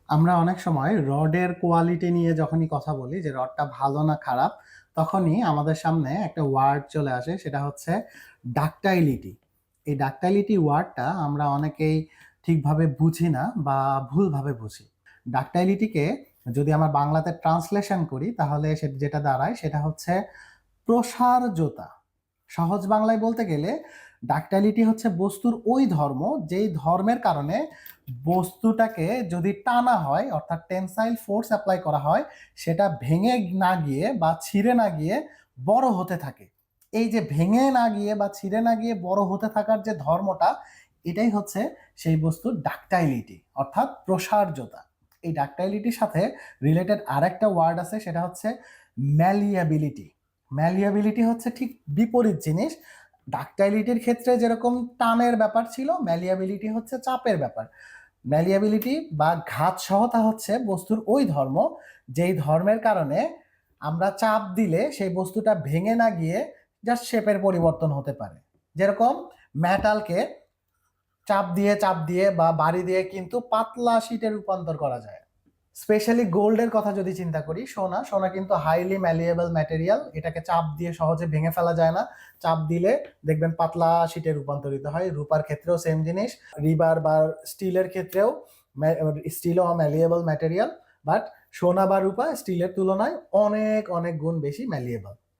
আমরা অনেক সময় রডের কোয়ালিটি নিয়ে যখনই কথা বলি যে রডটা ভালো না খারাপ, তখনই আমাদের সামনে একটা ওয়ার্ড চলে আসে, সেটা হচ্ছে ডাকটাইলিটি। এই ডাকটাইলিটি ওয়ার্ডটা আমরা অনেকেই ঠিকভাবে বুঝি না বা ভুলভাবে বুঝি। ডাকটাইলিটিকে যদি আমরা বাংলাতে ট্রান্সলেশন করি তাহলে যেটা দাঁড়ায় সেটা হচ্ছে প্রসারজতা। সহজ বাংলায় বলতে গেলে ডাকটাইলিটি হচ্ছে বস্তুর ওই ধর্ম যেই ধর্মের কারণে বস্তুটাকে যদি টানা হয়, অর্থাৎ টেনসাইল ফোর্স অ্যাপ্লাই করা হয়, সেটা ভেঙে না গিয়ে বা ছিঁড়ে না গিয়ে বড় হতে থাকে। এই যে ভেঙে না গিয়ে বা ছিঁড়ে না গিয়ে বড় হতে থাকার যে ধর্মটা, এটাই হচ্ছে সেই বস্তুর ডাকটাইলিটি অর্থাৎ প্রসারজতা। এই ডাকটাইলিটির সাথে রিলেটেড আরেকটা ওয়ার্ড আছে, সেটা হচ্ছে ম্যালিয়াবিলিটি। ম্যালিয়াবিলিটি হচ্ছে ঠিক বিপরীত জিনিস। ডাকটাইলিটির ক্ষেত্রে যেরকম টানের ব্যাপার ছিল, ম্যালিয়াবিলিটি হচ্ছে চাপের ব্যাপার। ম্যালিয়াবিলিটি বা ঘাত সহতা হচ্ছে বস্তুর ওই ধর্ম যেই ধর্মের কারণে আমরা চাপ দিলে সেই বস্তুটা ভেঙে না গিয়ে জাস্ট শেপের পরিবর্তন হতে পারে। যেরকম মেটালকে চাপ দিয়ে বা বাড়ি দিয়ে কিন্তু পাতলা শীটে রূপান্তর করা যায়। স্পেশালি গোল্ডের কথা যদি চিন্তা করি, সোনা সোনা কিন্তু হাইলি ম্যালিয়েবল ম্যাটেরিয়াল, এটাকে চাপ দিয়ে সহজে ভেঙে ফেলা যায় না। চাপ দিলে দেখবেন পাতলা শীটে রূপান্তরিত হয়। রূপার ক্ষেত্রেও সেম জিনিস, রিবার বা স্টিলের ক্ষেত্রেও। স্টিলও ম্যালিয়েবল ম্যাটেরিয়াল, বাট সোনা বা রূপা স্টিলের তুলনায় অনেক অনেক গুণ বেশি ম্যালিয়েবল।